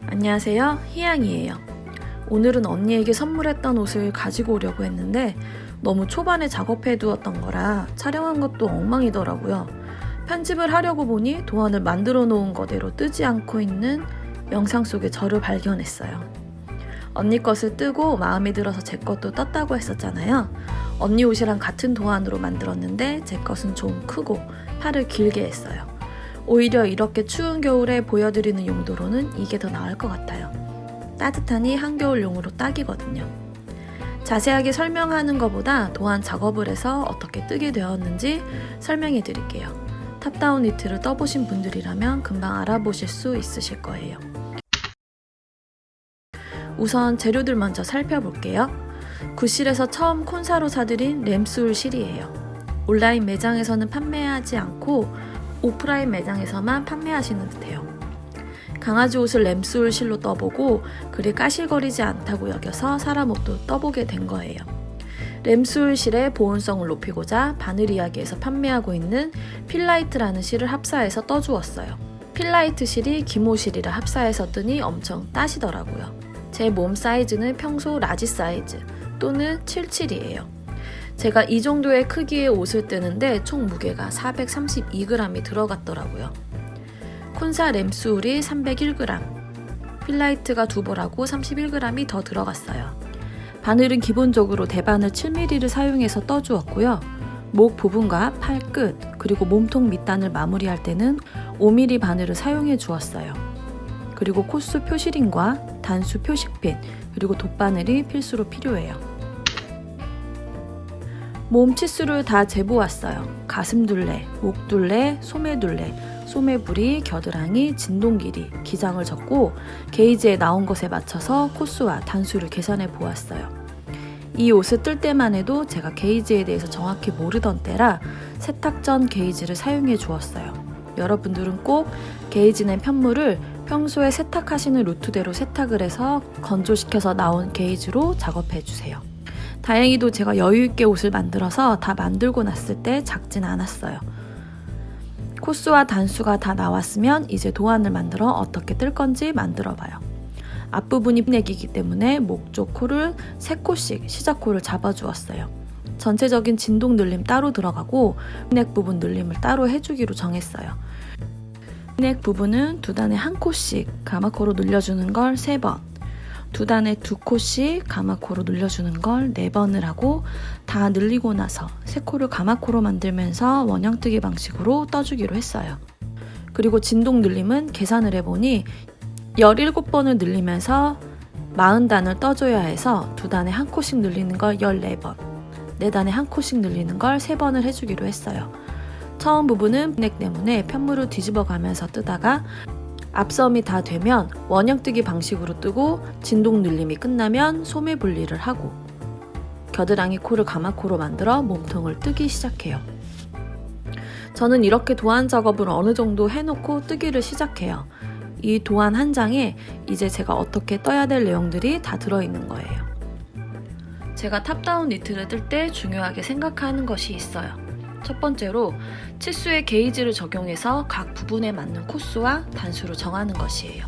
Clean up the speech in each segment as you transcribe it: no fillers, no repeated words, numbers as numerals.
안녕하세요, 희양이에요. 오늘은 언니에게 선물했던 옷을 가지고 오려고 했는데 너무 초반에 작업해 두었던 거라 촬영한 것도 엉망이더라고요. 편집을 하려고 보니 도안을 만들어 놓은 거대로 뜨지 않고 있는 영상 속에 저를 발견했어요. 언니 것을 뜨고 마음에 들어서 제 것도 떴다고 했었잖아요. 언니 옷이랑 같은 도안으로 만들었는데 제 것은 좀 크고 팔을 길게 했어요. 오히려 이렇게 추운 겨울에 보여드리는 용도로는 이게 더 나을 것 같아요. 따뜻하니 한겨울용으로 딱이거든요. 자세하게 설명하는 것보다 도안 작업을 해서 어떻게 뜨게 되었는지 설명해 드릴게요. 탑다운 니트를 떠보신 분들이라면 금방 알아보실 수 있으실 거예요. 우선 재료들 먼저 살펴볼게요. 굿실에서 처음 콘사로 사들인 램스울 실이에요. 온라인 매장에서는 판매하지 않고 오프라인 매장에서만 판매하시는 듯해요. 강아지 옷을 램스울 실로 떠보고 그리 까실거리지 않다고 여겨서 사람 옷도 떠보게 된 거예요. 램스울 실의 보온성을 높이고자 바늘 이야기에서 판매하고 있는 필라이트라는 실을 합사해서 떠주었어요. 필라이트 실이 기모 실이라 합사해서 뜨니 엄청 따시더라고요. 제 몸 사이즈는 평소 라지 사이즈 또는 77이에요. 제가 이 정도의 크기의 옷을 뜨는데 총 무게가 432g이 들어갔더라고요. 콘사 램스울이 301g, 필라이트가 2벌하고 31g이 더 들어갔어요. 바늘은 기본적으로 대바늘 7mm를 사용해서 떠주었고요. 목 부분과 팔 끝, 그리고 몸통 밑단을 마무리할 때는 5mm 바늘을 사용해 주었어요. 그리고 코스 표시링과 단수 표식핀, 그리고 돗바늘이 필수로 필요해요. 몸 치수를 다 재보았어요. 가슴 둘레, 목 둘레, 소매 둘레, 소매 부리, 겨드랑이, 진동 길이, 기장을 적고 게이지에 나온 것에 맞춰서 코스와 단수를 계산해 보았어요. 이 옷을 뜰 때만 해도 제가 게이지에 대해서 정확히 모르던 때라 세탁 전 게이지를 사용해 주었어요. 여러분들은 꼭 게이지 낸 편물을 평소에 세탁하시는 루트대로 세탁을 해서 건조시켜서 나온 게이지로 작업해 주세요. 다행히도 제가 여유있게 옷을 만들어서 다 만들고 났을 때 작진 않았어요. 코스와 단수가 다 나왔으면 이제 도안을 만들어 어떻게 뜰 건지 만들어 봐요. 앞부분이 넥이기 때문에 목 쪽 코를 3코씩 시작코를 잡아 주었어요. 전체적인 진동 늘림 따로 들어가고 넥 부분 늘림을 따로 해주기로 정했어요. 넥 부분은 두 단에 1코씩 가마코로 늘려주는 걸 3번, 두 단에 2코씩 가마코로 늘려주는 걸 4번을 하고 다 늘리고 나서 3코를 가마코로 만들면서 원형뜨기 방식으로 떠주기로 했어요. 그리고 진동 늘림은 계산을 해보니 17번을 늘리면서 40단을 떠줘야 해서 두 단에 1코씩 늘리는 걸 14번, 4단에 1코씩 늘리는 걸 3번을 해주기로 했어요. 처음 부분은 넥 때문에 편물을 뒤집어 가면서 뜨다가 앞섬이 다 되면 원형뜨기 방식으로 뜨고 진동 늘림이 끝나면 소매 분리를 하고 겨드랑이 코를 가마코로 만들어 몸통을 뜨기 시작해요. 저는 이렇게 도안 작업을 어느 정도 해놓고 뜨기를 시작해요. 이 도안 한 장에 이제 제가 어떻게 떠야 될 내용들이 다 들어있는 거예요. 제가 탑다운 니트를 뜰 때 중요하게 생각하는 것이 있어요. 첫 번째로 치수의 게이지를 적용해서 각 부분에 맞는 코스와 단수를 정하는 것이에요.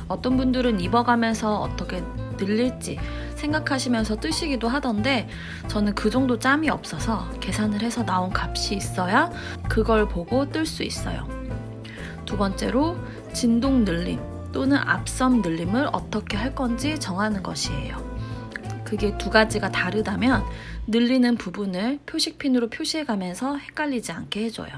어떤 분들은 입어가면서 어떻게 늘릴지 생각하시면서 뜨시기도 하던데 저는 그 정도 짬이 없어서 계산을 해서 나온 값이 있어야 그걸 보고 뜰 수 있어요. 두 번째로 진동 늘림 또는 앞섬 늘림을 어떻게 할 건지 정하는 것이에요. 그게 두 가지가 다르다면 늘리는 부분을 표식핀으로 표시해가면서 헷갈리지 않게 해줘요.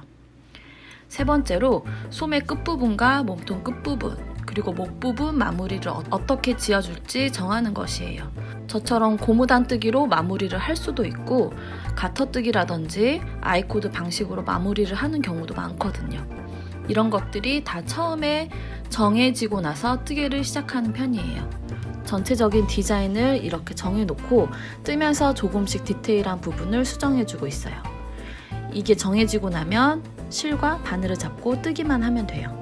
세 번째로 소매 끝부분과 몸통 끝부분 그리고 목 부분 마무리를 어떻게 지어줄지 정하는 것이에요. 저처럼 고무단뜨기로 마무리를 할 수도 있고 가터뜨기라든지 아이코드 방식으로 마무리를 하는 경우도 많거든요. 이런 것들이 다 처음에 정해지고 나서 뜨개를 시작하는 편이에요. 전체적인 디자인을 이렇게 정해놓고 뜨면서 조금씩 디테일한 부분을 수정해주고 있어요. 이게 정해지고 나면 실과 바늘을 잡고 뜨기만 하면 돼요.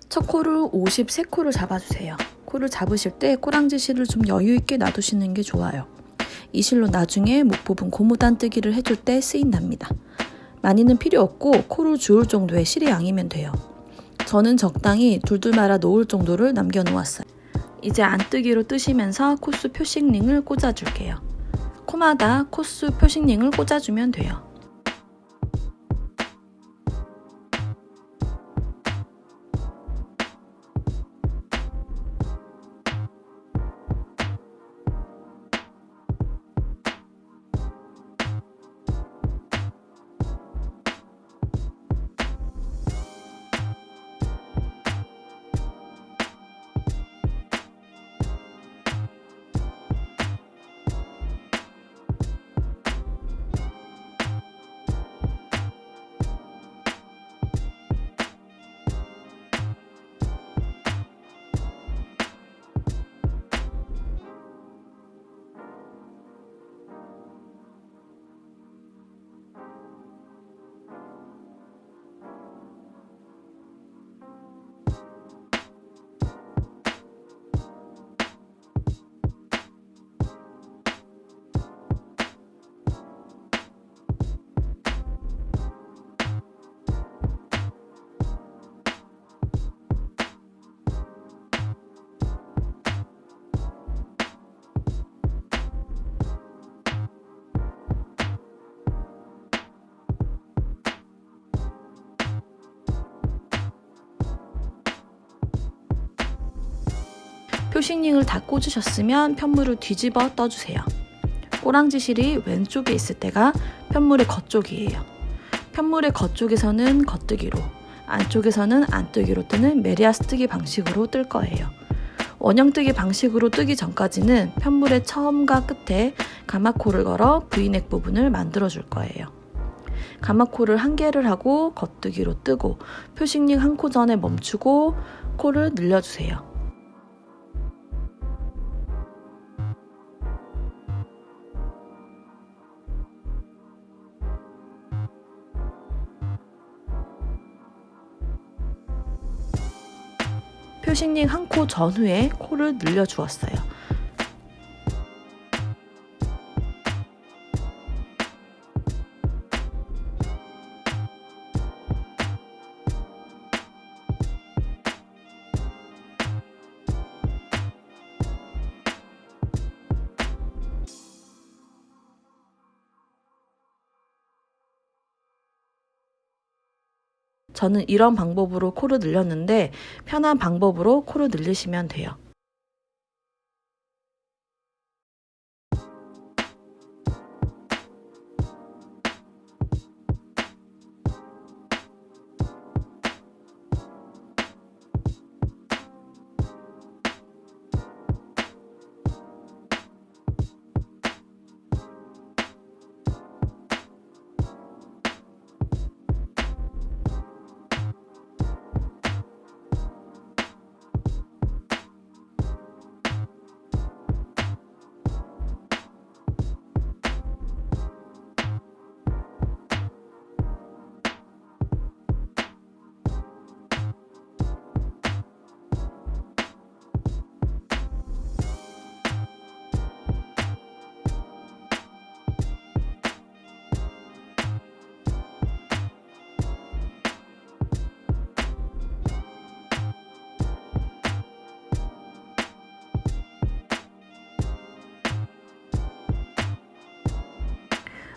첫 코를 53코를 잡아주세요. 코를 잡으실 때 꼬랑지 실을 좀 여유있게 놔두시는 게 좋아요. 이 실로 나중에 목 부분 고무단뜨기를 해줄 때 쓰인답니다. 많이는 필요 없고 코를 주울 정도의 실의 양이면 돼요. 저는 적당히 둘둘 말아 놓을 정도를 남겨 놓았어요. 이제 안뜨기로 뜨시면서 코스 표식링을 꽂아줄게요. 코마다 코스 표식링을 꽂아주면 돼요. 표식링을 다 꽂으셨으면 편물을 뒤집어 떠주세요. 꼬랑지 실이 왼쪽에 있을 때가 편물의 겉쪽이에요. 편물의 겉쪽에서는 겉뜨기로, 안쪽에서는 안뜨기로 뜨는 메리아스 뜨기 방식으로 뜰 거예요. 원형 뜨기 방식으로 뜨기 전까지는 편물의 처음과 끝에 가마코를 걸어 V넥 부분을 만들어 줄 거예요. 가마코를 한 개를 하고 겉뜨기로 뜨고 표식링 한 코 전에 멈추고 코를 늘려주세요. 표식링 한 코 전후에 코를 늘려 주었어요. 저는 이런 방법으로 코를 늘렸는데 편한 방법으로 코를 늘리시면 돼요.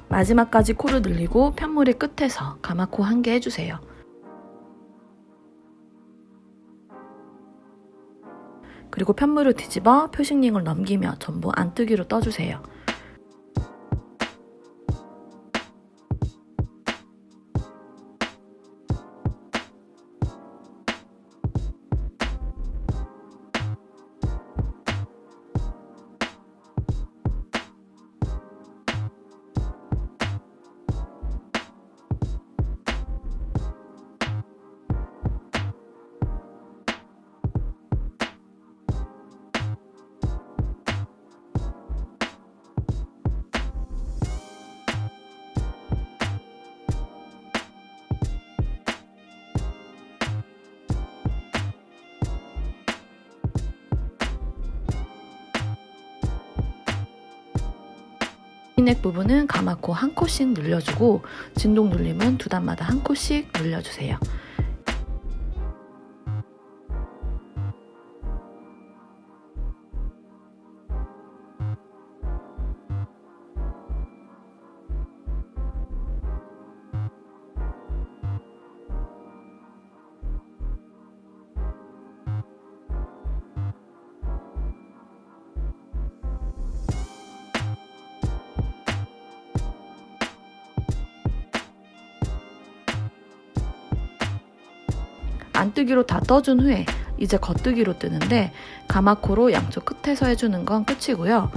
마지막까지 코를 늘리고 편물의 끝에서 가마코 한 개 해주세요. 그리고 편물을 뒤집어 표식링을 넘기며 전부 안뜨기로 떠주세요. V넥 부분은 가마코 한 코씩 늘려주고 진동 눌림은 두 단마다 한 코씩 늘려주세요. 안뜨기로 다 떠준 후에 이제 겉뜨기로 뜨는데 가마코로 양쪽 끝에서 해주는 건 끝이고요.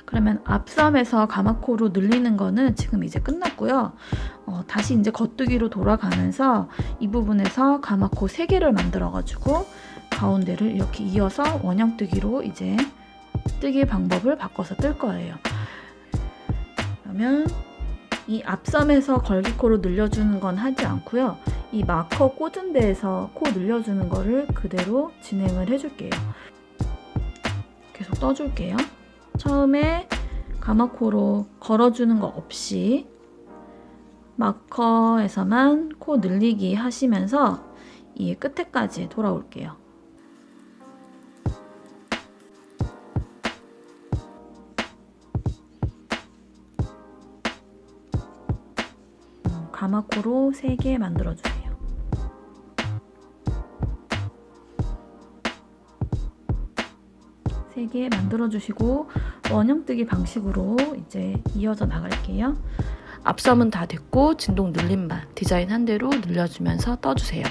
그러면 앞섬에서 가마코로 늘리는 거는 지금 이제 끝났고요. 다시 이제 겉뜨기로 돌아가면서 이 부분에서 가마코 3개를 만들어가지고 가운데를 이렇게 이어서 원형뜨기로 이제 뜨기 방법을 바꿔서 뜰 거예요. 그러면 이 앞섬에서 걸기코로 늘려주는 건 하지 않고요. 이 마커 꽂은 데에서 코 늘려주는 거를 그대로 진행을 해줄게요. 계속 떠줄게요. 처음에 가마코로 걸어주는 거 없이 마커에서만 코 늘리기 하시면서 이 끝에까지 돌아올게요. 가마코로 3개 만들어주세요. 세 개 만들어주시고 원형뜨기 방식으로 이제 이어져 나갈게요. 앞섬은 다 됐고 진동 늘림만 디자인한 대로 늘려주면서 떠주세요.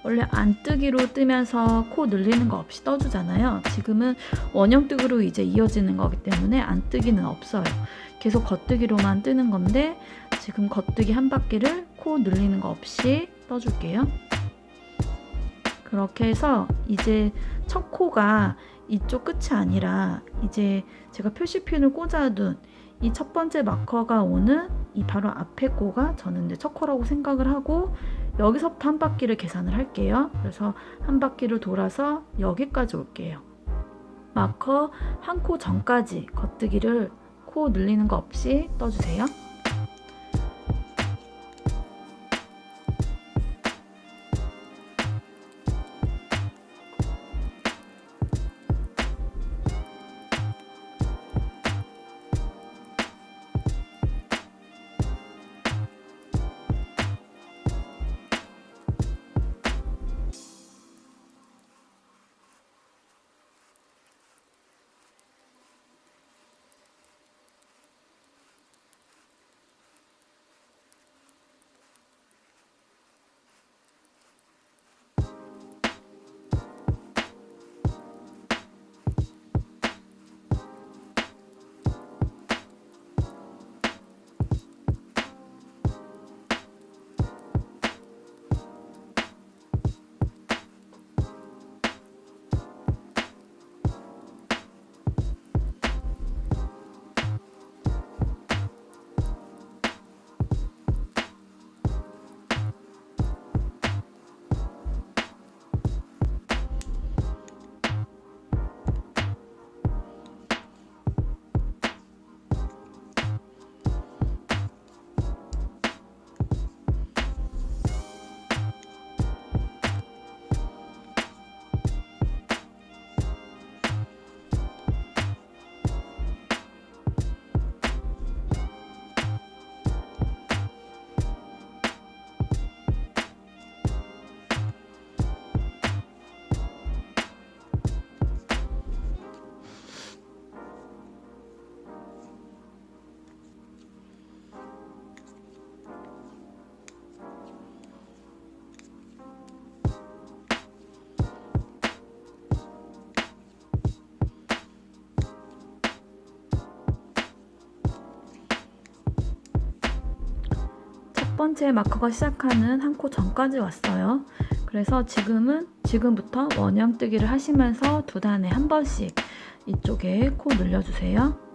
원래 안뜨기로 뜨면서 코 늘리는 거 없이 떠주잖아요. 지금은 원형뜨기로 이제 이어지는 거기 때문에 안뜨기는 없어요. 계속 겉뜨기로만 뜨는 건데 지금 겉뜨기 한 바퀴를 코 늘리는 거 없이 떠줄게요. 그렇게 해서 이제 첫 코가 이쪽 끝이 아니라 이제 제가 표시핀을 꽂아둔 이 첫 번째 마커가 오는 이 바로 앞에 코가 저는 이제 첫 코라고 생각을 하고 여기서부터 한 바퀴를 계산을 할게요. 그래서 한 바퀴를 돌아서 여기까지 올게요. 마커 한 코 전까지 겉뜨기를 코 늘리는 거 없이 떠주세요. 번째 마커가 시작하는 한 코 전까지 왔어요. 그래서 지금부터 원형뜨기를 하시면서 두 단에 한 번씩 이쪽에 코 늘려주세요.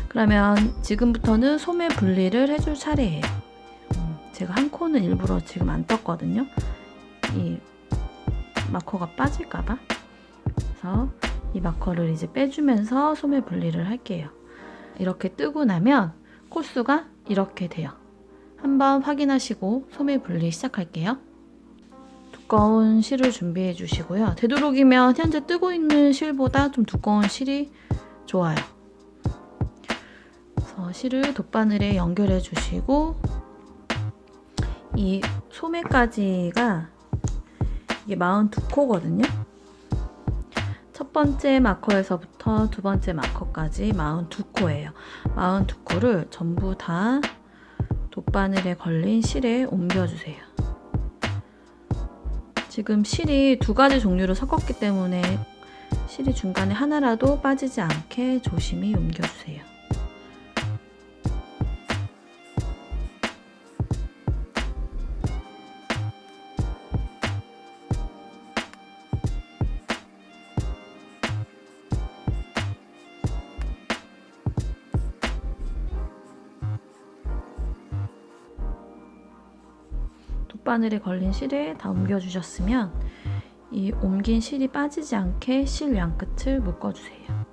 그러면 지금부터는 소매 분리를 해줄 차례예요. 제가 한 코는 일부러 지금 안 떴거든요. 이 마커가 빠질까봐. 그래서 이 마커를 이제 빼주면서 소매 분리를 할게요. 이렇게 뜨고 나면 코수가 이렇게 돼요. 한번 확인하시고 소매 분리 시작할게요. 두꺼운 실을 준비해 주시고요. 되도록이면 현재 뜨고 있는 실보다 좀 두꺼운 실이 좋아요. 그래서 실을 돗바늘에 연결해 주시고 이 소매까지가 이게 42코거든요. 첫 번째 마커에서부터 두 번째 마커까지 42코예요. 42코를 전부 다 돗바늘에 걸린 실에 옮겨주세요. 지금 실이 두 가지 종류로 섞었기 때문에 실이 중간에 하나라도 빠지지 않게 조심히 옮겨주세요. 돗바늘에 걸린 실에 다 옮겨주셨으면 이 옮긴 실이 빠지지 않게 실 양끝을 묶어주세요.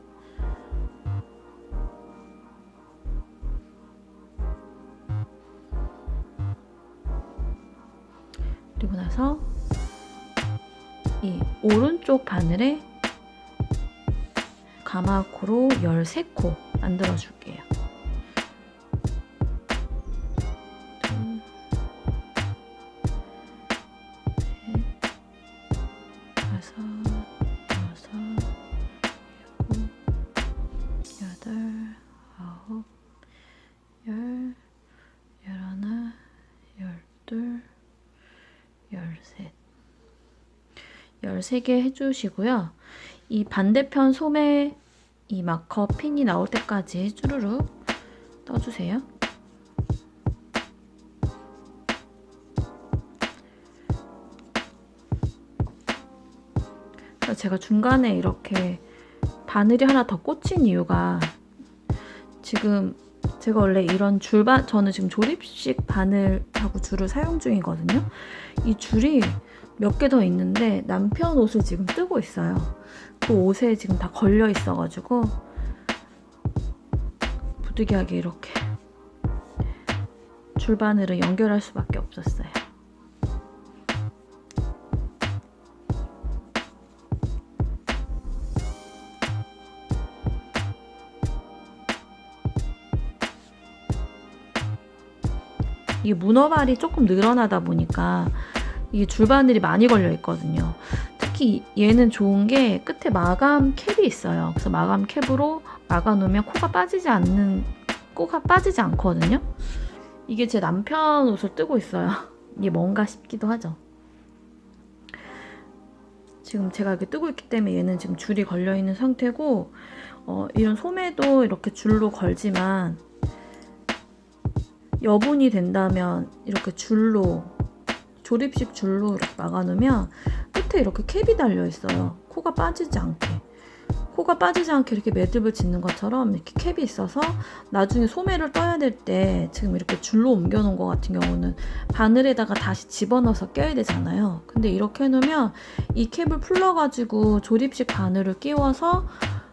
그리고 나서 이 오른쪽 바늘에 가마코로 13코 만들어 줄게요. 열셋 13개 해주시고요. 이 반대편 소매 이 마커 핀이 나올 때까지 쭈루룩 떠주세요. 제가 중간에 이렇게 바늘이 하나 더 꽂힌 이유가 지금 제가 원래 이런 저는 지금 조립식 바늘하고 줄을 사용 중이거든요. 이 줄이 몇 개 더 있는데 남편 옷을 지금 뜨고 있어요. 그 옷에 지금 다 걸려 있어가지고 부득이하게 이렇게 줄바늘을 연결할 수밖에 없었어요. 이게 문어발이 조금 늘어나다 보니까 이게 줄바늘이 많이 걸려 있거든요. 특히 얘는 좋은 게 끝에 마감 캡이 있어요. 그래서 마감 캡으로 막아 놓으면 코가 빠지지 않거든요. 이게 제 남편 옷을 뜨고 있어요. 이게 뭔가 싶기도 하죠. 지금 제가 이렇게 뜨고 있기 때문에 얘는 지금 줄이 걸려 있는 상태고 이런 소매도 이렇게 줄로 걸지만 여분이 된다면 이렇게 줄로 조립식 줄로 이렇게 막아놓으면 끝에 이렇게 캡이 달려 있어요. 코가 빠지지 않게 이렇게 매듭을 짓는 것처럼 이렇게 캡이 있어서 나중에 소매를 떠야 될 때 지금 이렇게 줄로 옮겨 놓은 것 같은 경우는 바늘에다가 다시 집어넣어서 껴야 되잖아요. 근데 이렇게 해놓으면 이 캡을 풀러가지고 조립식 바늘을 끼워서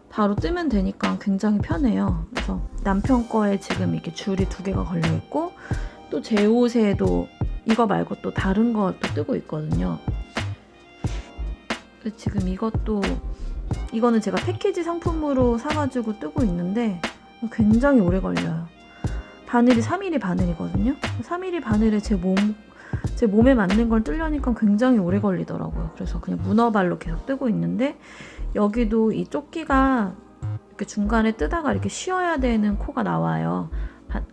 바로 뜨면 되니까 굉장히 편해요. 그래서 남편 거에 지금 이렇게 줄이 2개가 걸려 있고 또 제 옷에도 이거 말고 또 다른 것도 뜨고 있거든요. 지금 이거는 제가 패키지 상품으로 사가지고 뜨고 있는데 굉장히 오래 걸려요. 바늘이 3mm 바늘이거든요. 3mm 바늘에 제 몸에 맞는 걸 뜨려니까 굉장히 오래 걸리더라고요. 그래서 그냥 문어발로 계속 뜨고 있는데 여기도 이 조끼가 이렇게 중간에 뜨다가 이렇게 쉬어야 되는 코가 나와요.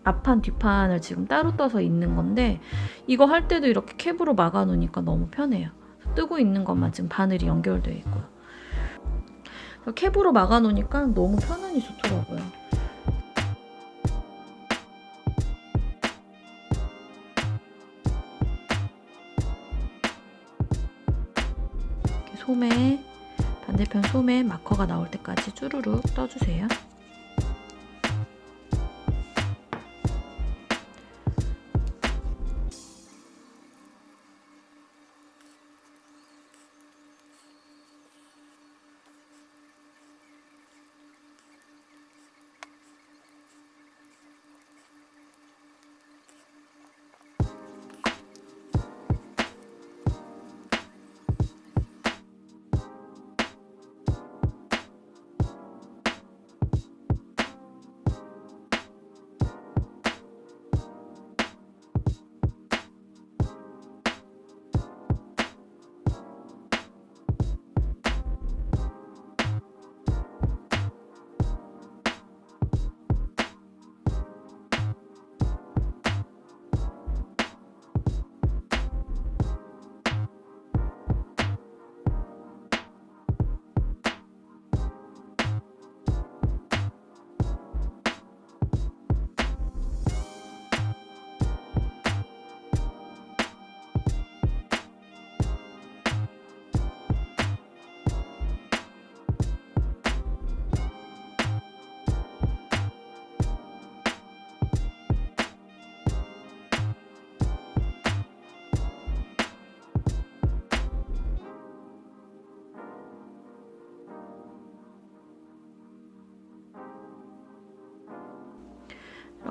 앞판 뒷판을 지금 따로 떠서 있는 건데 이거 할 때도 이렇게 캡으로 막아 놓으니까 너무 편해요. 뜨고 있는 것만 지금 바늘이 연결되어 있고요. 캡으로 막아 놓으니까 너무 편안히 좋더라고요. 이렇게 반대편 소매 마커가 나올 때까지 쭈루룩 떠주세요.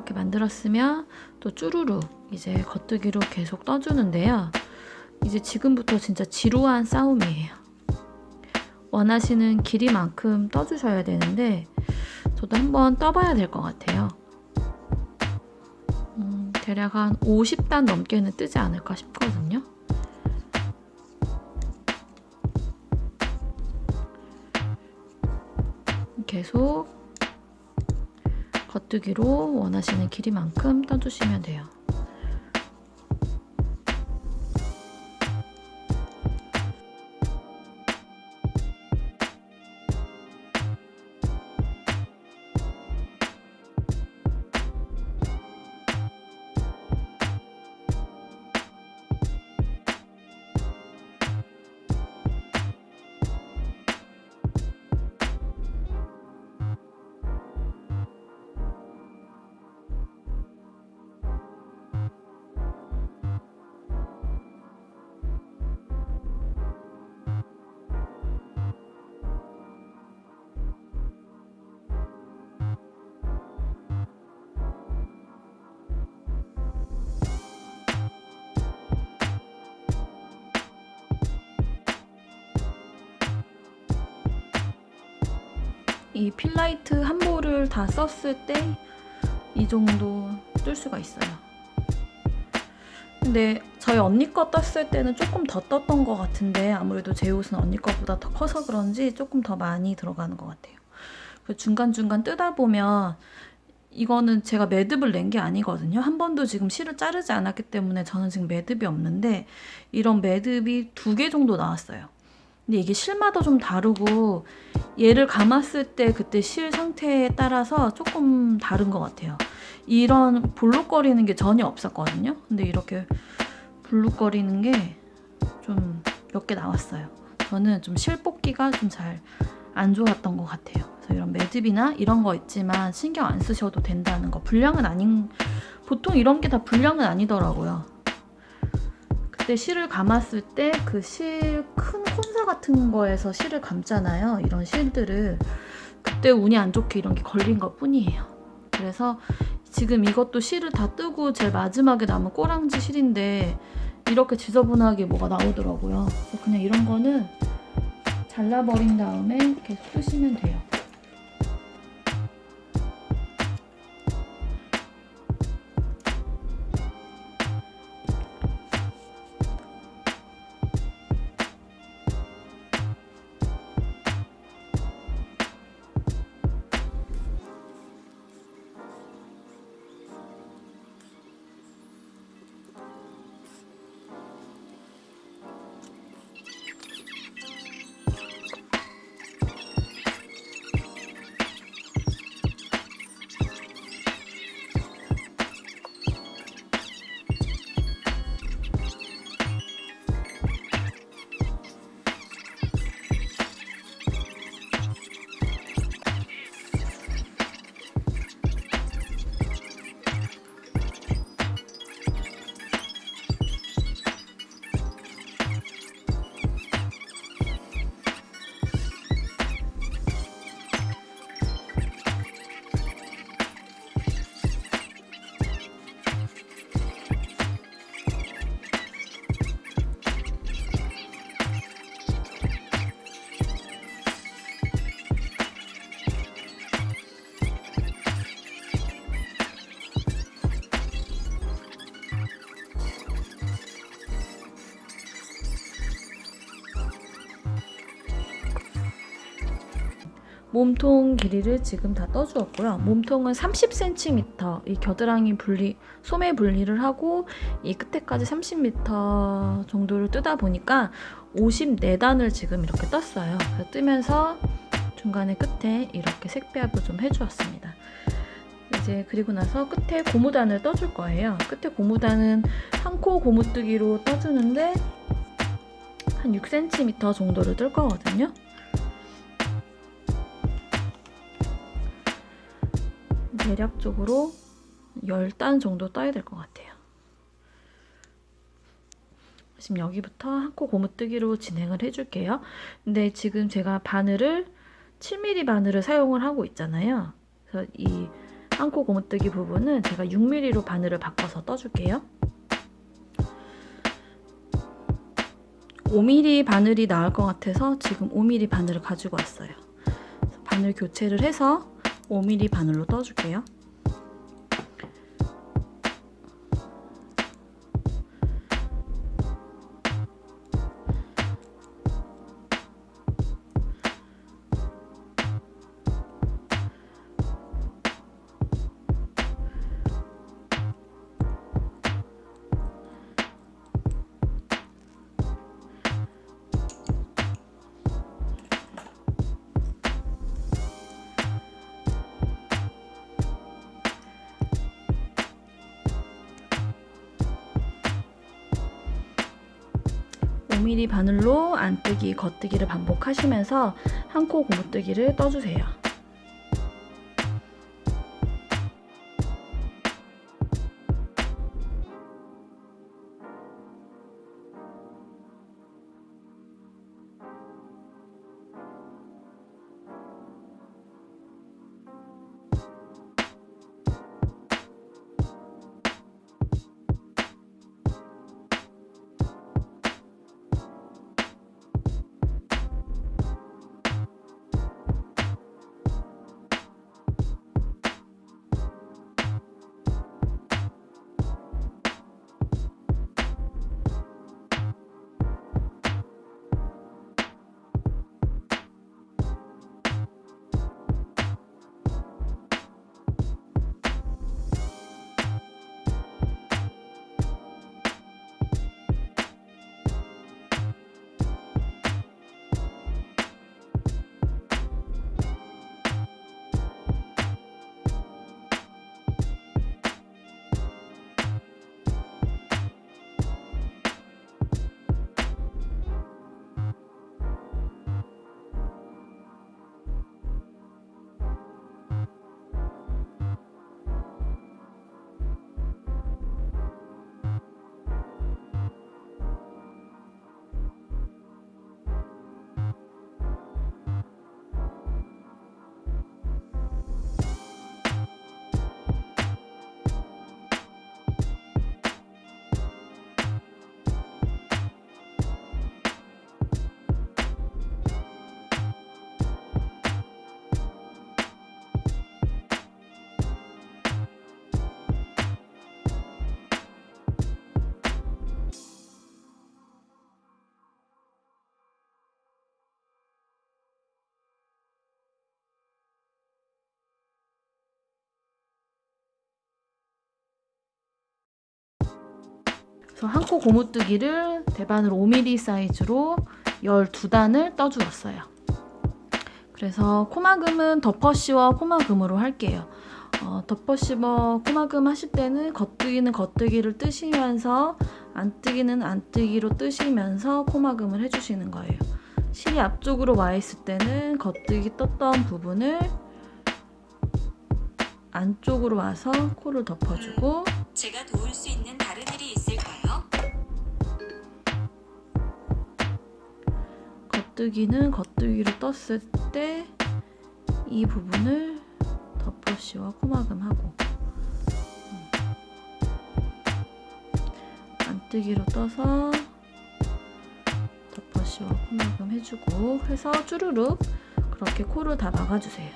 이렇게 만들었으면 또 쭈루루 이제 겉뜨기로 계속 떠주는데요. 이제 지금부터 진짜 지루한 싸움이에요. 원하시는 길이만큼 떠주셔야 되는데 저도 한번 떠봐야 될 것 같아요. 대략 한 50단 넘게는 뜨지 않을까 싶거든요. 계속 겉뜨기로 원하시는 길이만큼 떠주시면 돼요. 이 필라이트 한 볼을 다 썼을 때 이 정도 뜰 수가 있어요. 근데 저희 언니 거 떴을 때는 조금 더 떴던 것 같은데 아무래도 제 옷은 언니 거보다 더 커서 그런지 조금 더 많이 들어가는 것 같아요. 중간중간 뜨다 보면 이거는 제가 매듭을 낸 게 아니거든요. 한 번도 지금 실을 자르지 않았기 때문에 저는 지금 매듭이 없는데 이런 매듭이 2개 정도 나왔어요. 근데 이게 실마다 좀 다르고 얘를 감았을 때 그때 실 상태에 따라서 조금 다른 것 같아요. 이런 볼록거리는 게 전혀 없었거든요. 근데 이렇게 볼록거리는 게 좀 몇 개 나왔어요. 저는 좀 실 뽑기가 좀 잘 안 좋았던 것 같아요. 그래서 이런 매듭이나 이런 거 있지만 신경 안 쓰셔도 된다는 거. 불량은 아닌, 보통 이런 게 다 불량은 아니더라고요. 그때 실을 감았을 때 그 실 큰 콘사 같은 거에서 실을 감잖아요. 이런 실들을. 그때 운이 안 좋게 이런 게 걸린 것 뿐이에요. 그래서 지금 이것도 실을 다 뜨고 제일 마지막에 남은 꼬랑지 실인데 이렇게 지저분하게 뭐가 나오더라고요. 그래서 그냥 이런 거는 잘라버린 다음에 계속 뜨시면 돼요. 몸통 길이를 지금 다 떠주었고요. 몸통은 30cm 이 겨드랑이 분리, 소매 분리를 하고 이 끝에까지 30m 정도를 뜨다 보니까 54단을 지금 이렇게 떴어요. 그래서 뜨면서 중간에 끝에 이렇게 색배합을 좀 해주었습니다. 이제 그리고 나서 끝에 고무단을 떠줄 거예요. 끝에 고무단은 한 코 고무뜨기로 떠주는데 한 6cm 정도를 뜰 거거든요. 대략적으로 10단 정도 떠야 될 것 같아요. 지금 여기부터 한 코 고무뜨기로 진행을 해줄게요. 근데 지금 제가 바늘을 7mm 바늘을 사용을 하고 있잖아요. 그래서 이 한 코 고무뜨기 부분은 제가 6mm로 바늘을 바꿔서 떠줄게요. 5mm 바늘이 나을 것 같아서 지금 5mm 바늘을 가지고 왔어요. 바늘 교체를 해서 5mm 바늘로 떠줄게요. (5mm) 바늘로 안뜨기, 겉뜨기를 반복하시면서 한 코 고무뜨기를 떠주세요. 그래서 한 코 고무뜨기를 대반으로 5mm 사이즈로 12단을 떠주었어요. 그래서 코막음은 덮어씌워 코막음으로 할게요. 덮어씌워 코막음 하실 때는 겉뜨기는 겉뜨기를 뜨시면서 안뜨기는 안뜨기로 뜨시면서 코막음을 해주시는 거예요. 실이 앞쪽으로 와 있을 때는 겉뜨기 떴던 부분을 안쪽으로 와서 코를 덮어주고, 제가 도울 수 있는 다른 일이 있을까요? 겉뜨기는 겉뜨기로 떴을 때 이 부분을 덮어씌워 코막음하고, 안뜨기로 떠서 덮어씌워 코막음 해주고 해서 쭈루룩 그렇게 코를 다 막아주세요.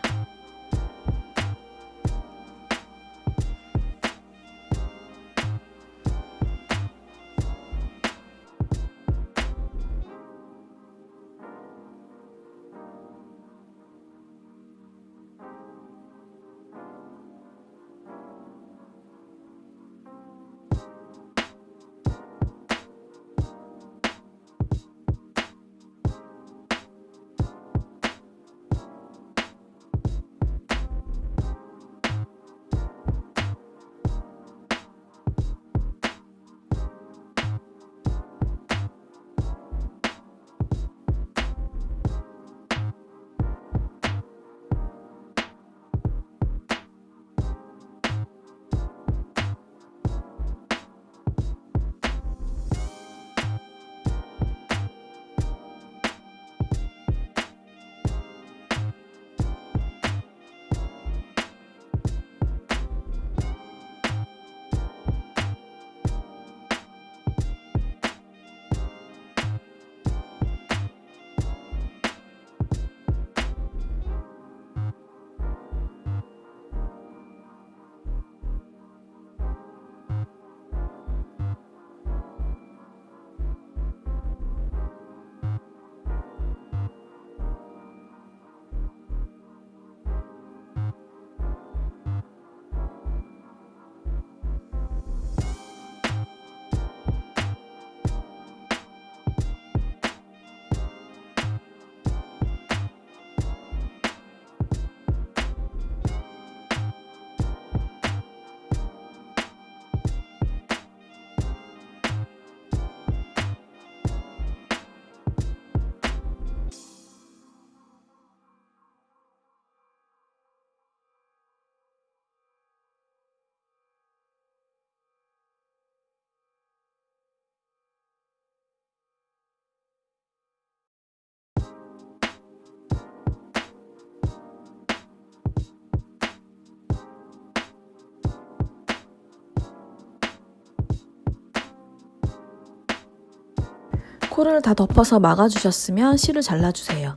코를 다 덮어서 막아주셨으면 실을 잘라주세요.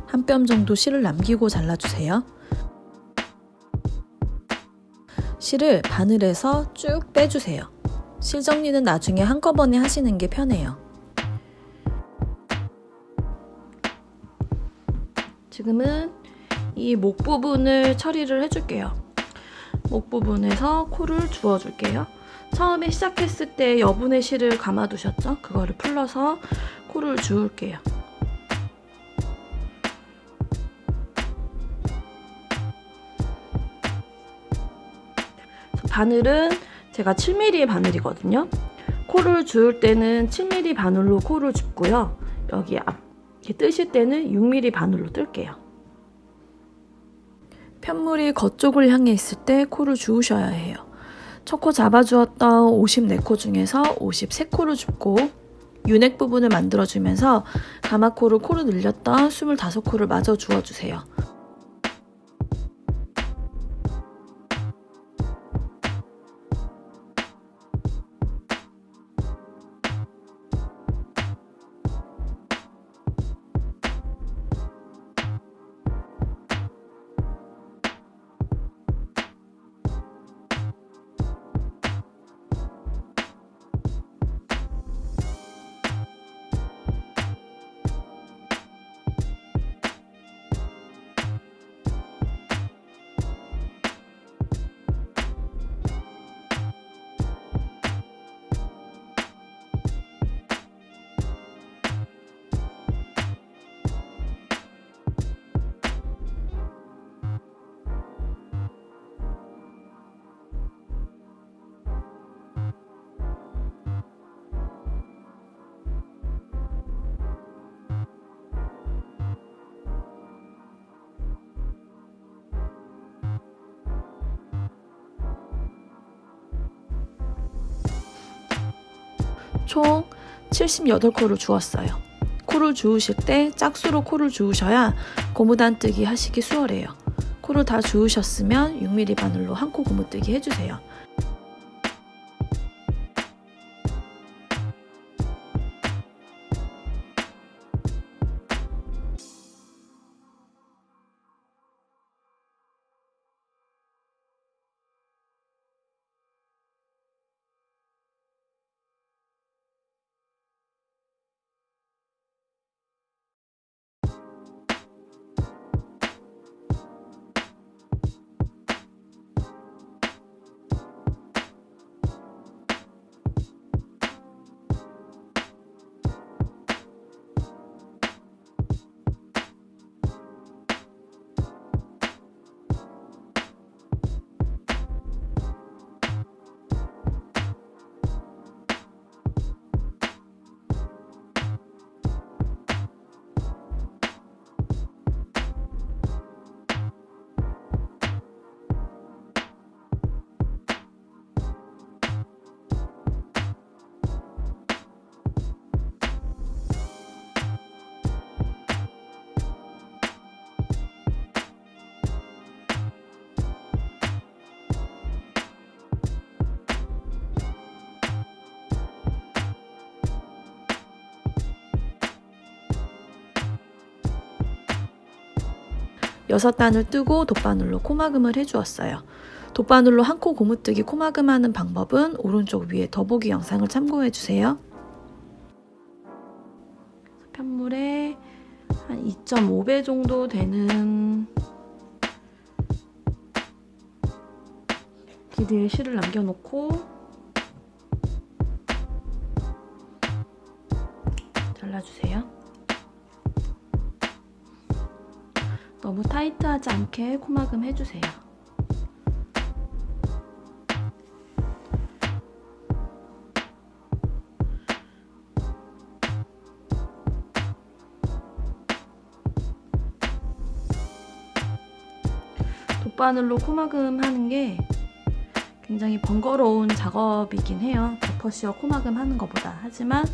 한 뼘 정도 실을 남기고 잘라주세요. 실을 바늘에서 쭉 빼주세요. 실 정리는 나중에 한꺼번에 하시는 게 편해요. 지금은 이 목 부분을 처리를 해줄게요. 목 부분에서 코를 주워줄게요. 처음에 시작했을 때 여분의 실을 감아두셨죠? 그거를 풀러서 코를 주울게요. 바늘은 제가 7mm 바늘이거든요. 코를 주울 때는 7mm 바늘로 코를 줍고요. 여기 앞 이렇게 뜨실 때는 6mm 바늘로 뜰게요. 편물이 겉쪽을 향해 있을 때 코를 주우셔야 해요. 첫 코 잡아주었던 54코 중에서 53코를 줍고 유넥 부분을 만들어주면서 가마코로 코를 늘렸던 25코를 마저 주워주세요. 총 78코를 주었어요. 코를 주우실 때 짝수로 코를 주우셔야 고무단뜨기 하시기 수월해요. 코를 다 주우셨으면 6mm 바늘로 한 코 고무뜨기 해주세요. 여섯 단을 뜨고 돗바늘로 코막음을 해주었어요. 돗바늘로 한 코 고무뜨기 코막음하는 방법은 오른쪽 위에 더보기 영상을 참고해주세요. 편물에 한 2.5배 정도 되는 길이의 실을 남겨놓고 잘라주세요. 너무 타이트하지 않게 코막음 해주세요. 돗바늘로 코막음 하는 게 굉장히 번거로운 작업이긴 해요. 버퍼시어 코막음 하는 것보다. 하지만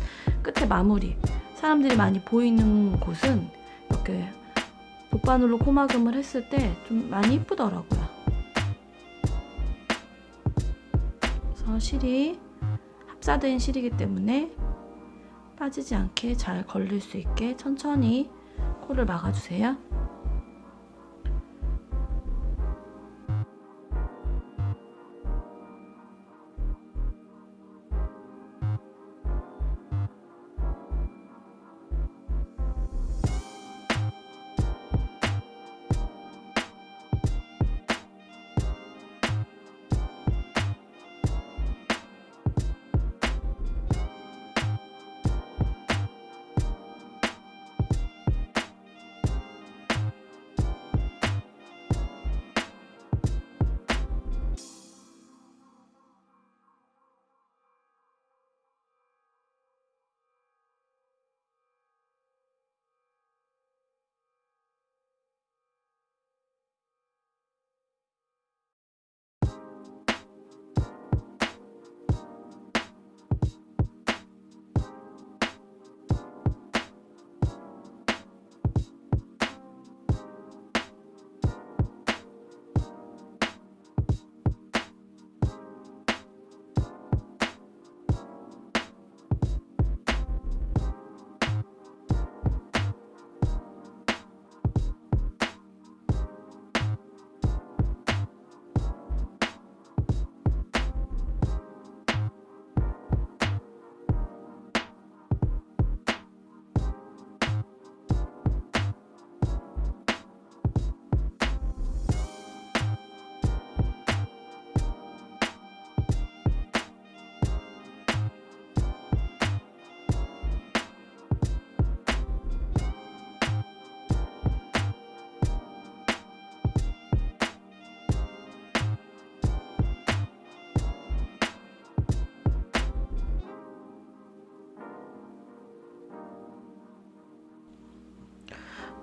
끝에 마무리, 사람들이 많이 보이는 곳은 이렇게 돗바늘로 코막음을 했을 때 좀 많이 이쁘더라고요. 그래서 실이 합사된 실이기 때문에 빠지지 않게 잘 걸릴 수 있게 천천히 코를 막아주세요.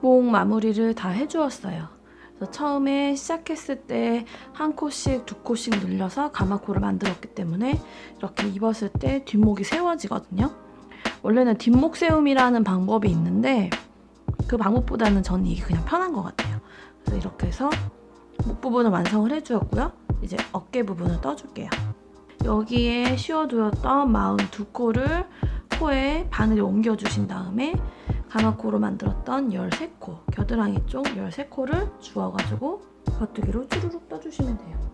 목 마무리를 다 해주었어요. 그래서 처음에 시작했을 때 한 코씩 두 코씩 늘려서 가마코를 만들었기 때문에 이렇게 입었을 때 뒷목이 세워지거든요. 원래는 뒷목 세움이라는 방법이 있는데 그 방법보다는 저는 이게 그냥 편한 것 같아요. 그래서 이렇게 해서 목 부분을 완성을 해주었고요. 이제 어깨 부분을 떠줄게요. 여기에 씌워두었던 42코를 코에 바늘에 옮겨주신 다음에 가마코로 만들었던 13코, 겨드랑이 쪽 13코를 주워가지고 겉뜨기로 쭈루룩 떠주시면 돼요.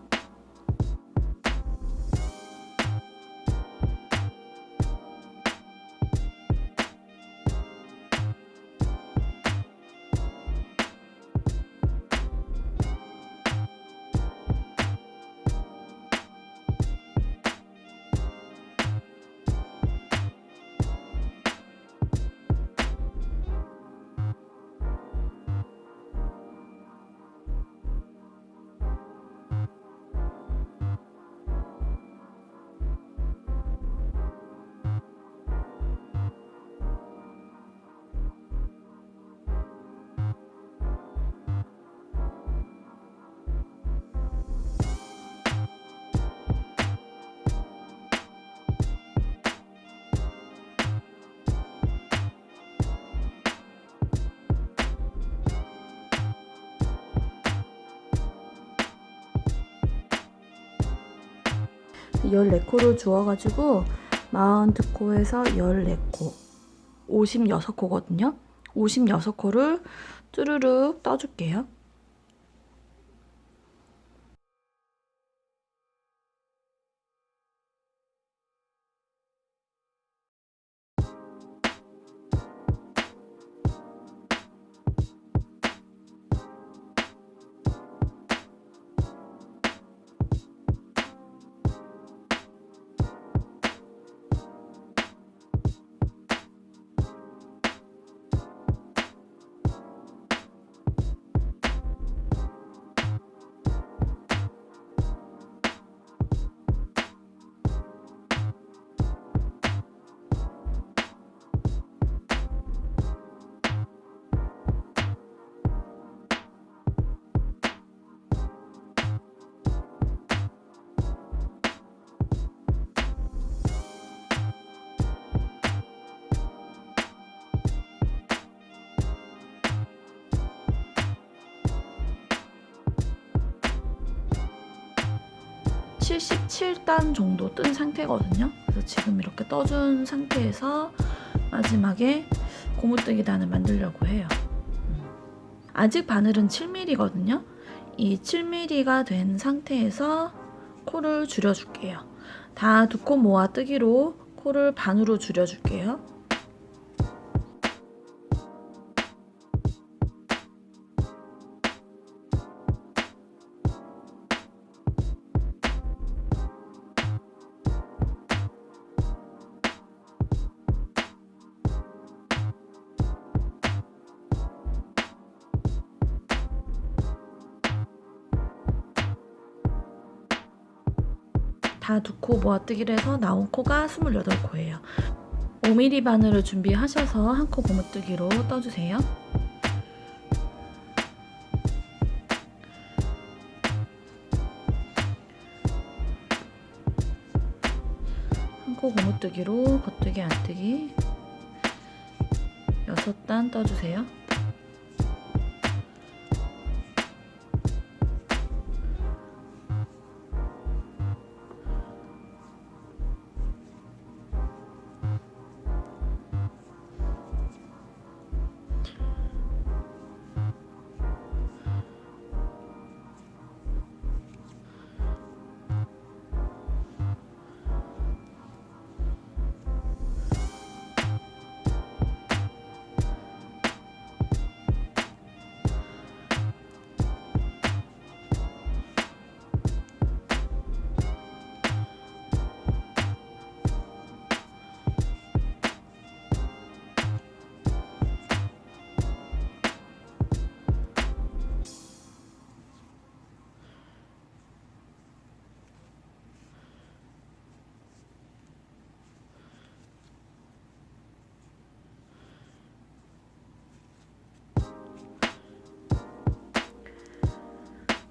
열네 코를 주워가지고 42코에서 14코, 56코거든요. 56코를 쭈르륵 떠줄게요. 77단 정도 뜬 상태거든요. 그래서 지금 이렇게 떠준 상태에서 마지막에 고무뜨기 단을 만들려고 해요. 아직 바늘은 7mm거든요. 이 7mm가 된 상태에서 코를 줄여줄게요. 다 두 코 모아 뜨기로 코를 반으로 줄여줄게요. 다 두 코 모아뜨기로 해서 나온 코가 28코예요. 5mm 바늘을 준비하셔서 한 코 고무뜨기로 떠주세요. 한 코 고무뜨기로 겉뜨기 안뜨기 6단 떠주세요.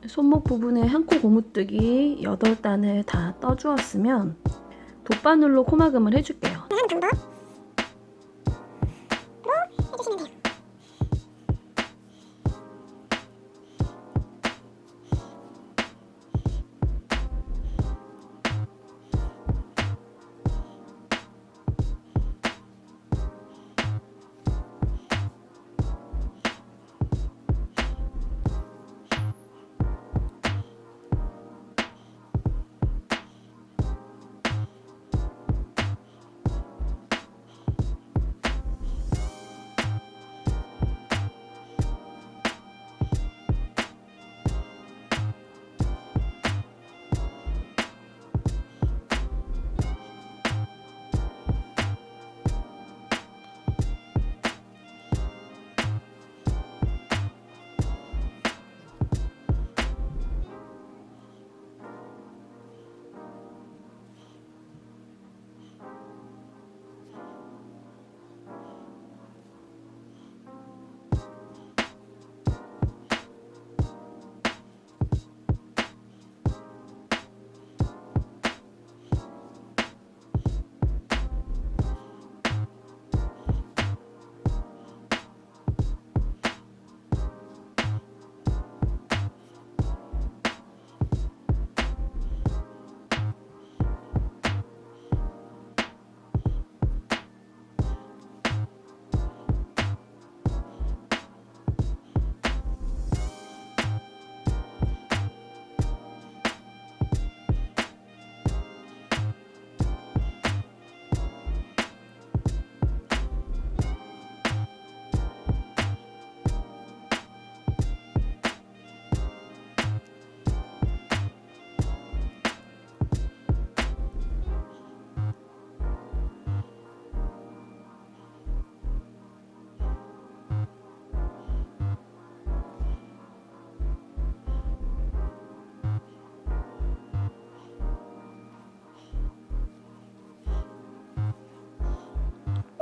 손목 부분에 한 코 고무뜨기 8단을 다 떠주었으면 돗바늘로 코막음을 해줄게요. 하는 방법으로 해주시면 돼요.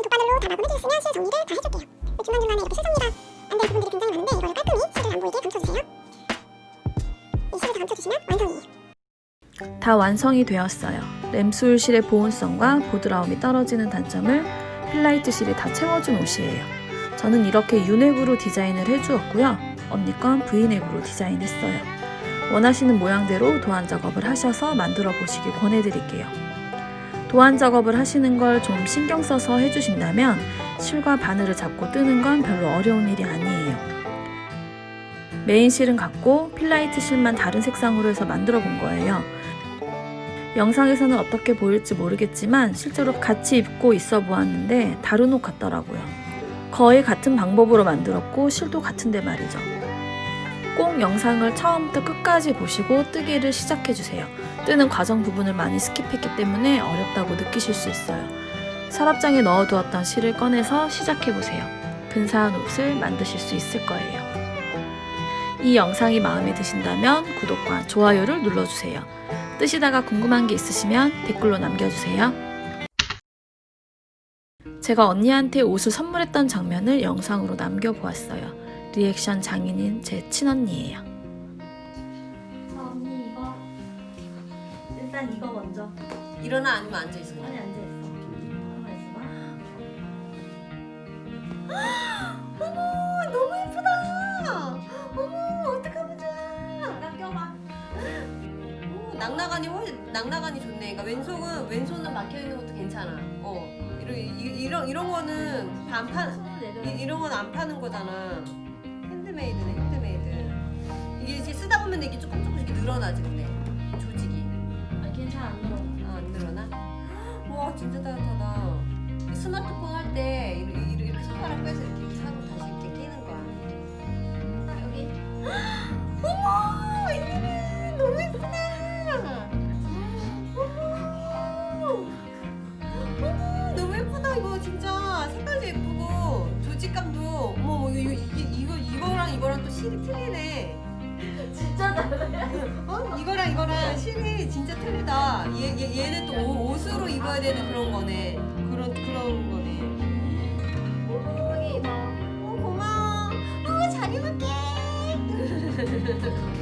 돗바늘로 다 마감해주셨으면 실 정리를 다 해줄게요. 중간중간에 이렇게 실 정리가 안 된 부분들이 굉장히 많은데 이거를 깔끔히 실을 안 보이게 감춰주세요. 이 실을 다 감춰주시면 완성이에요. 다 완성이 되었어요. 램술 실의 보온성과 보드라움이 떨어지는 단점을 필라이트 실이 다 채워준 옷이에요. 저는 이렇게 U넥으로 디자인을 해주었고요. 언니 건 V넥으로 디자인했어요. 원하시는 모양대로 도안 작업을 하셔서 만들어 보시길 권해드릴게요. 도안 작업을 하시는 걸 좀 신경 써서 해주신다면 실과 바늘을 잡고 뜨는 건 별로 어려운 일이 아니에요. 메인 실은 같고 필라이트 실만 다른 색상으로 해서 만들어 본 거예요. 영상에서는 어떻게 보일지 모르겠지만 실제로 같이 입고 있어 보았는데 다른 옷 같더라고요. 거의 같은 방법으로 만들었고 실도 같은데 말이죠. 꼭 영상을 처음부터 끝까지 보시고 뜨기를 시작해주세요. 뜨는 과정 부분을 많이 스킵했기 때문에 어렵다고 느끼실 수 있어요. 서랍장에 넣어두었던 실을 꺼내서 시작해보세요. 근사한 옷을 만드실 수 있을 거예요. 이 영상이 마음에 드신다면 구독과 좋아요를 눌러주세요. 뜨시다가 궁금한 게 있으시면 댓글로 남겨주세요. 제가 언니한테 옷을 선물했던 장면을 영상으로 남겨보았어요. 리액션 장인인 제 친언니예요. 언니 이거 일단 이거 먼저. 일어나 아니면 앉아있어? 아니 앉아있어. 어머 너무 예쁘다. 어머 어떡하면 좋아. 나 껴봐. 낙나간이 좋네. 그러니까 왼손은 막혀 있는 것도 괜찮아. 이런 거는 이런 건 안 파는 거잖아. 핸드메이드네 핸드메이드. 이게 이제 쓰다 보면 이게 조금씩 늘어나지 근데 조직이. 아 괜찮아 안 늘어. 안 늘어나? 와 진짜 따뜻하다. 스마트폰 할 때 이렇게 손가락 빼서 이렇게 하고 다시 이렇게 끼는 거야. 여기. 어머 이거는 너무 예쁘다. 어머 너무 예쁘다 이거 진짜 색깔도 예쁘고 조직감도 어머 이거랑 또 실이 틀리네. 진짜 잘해. 이거랑 실이 진짜 틀리다. 얘는 또 옷으로 입어야 되는 그런 거네. 그런 거네. 고마워. 잘 입을게.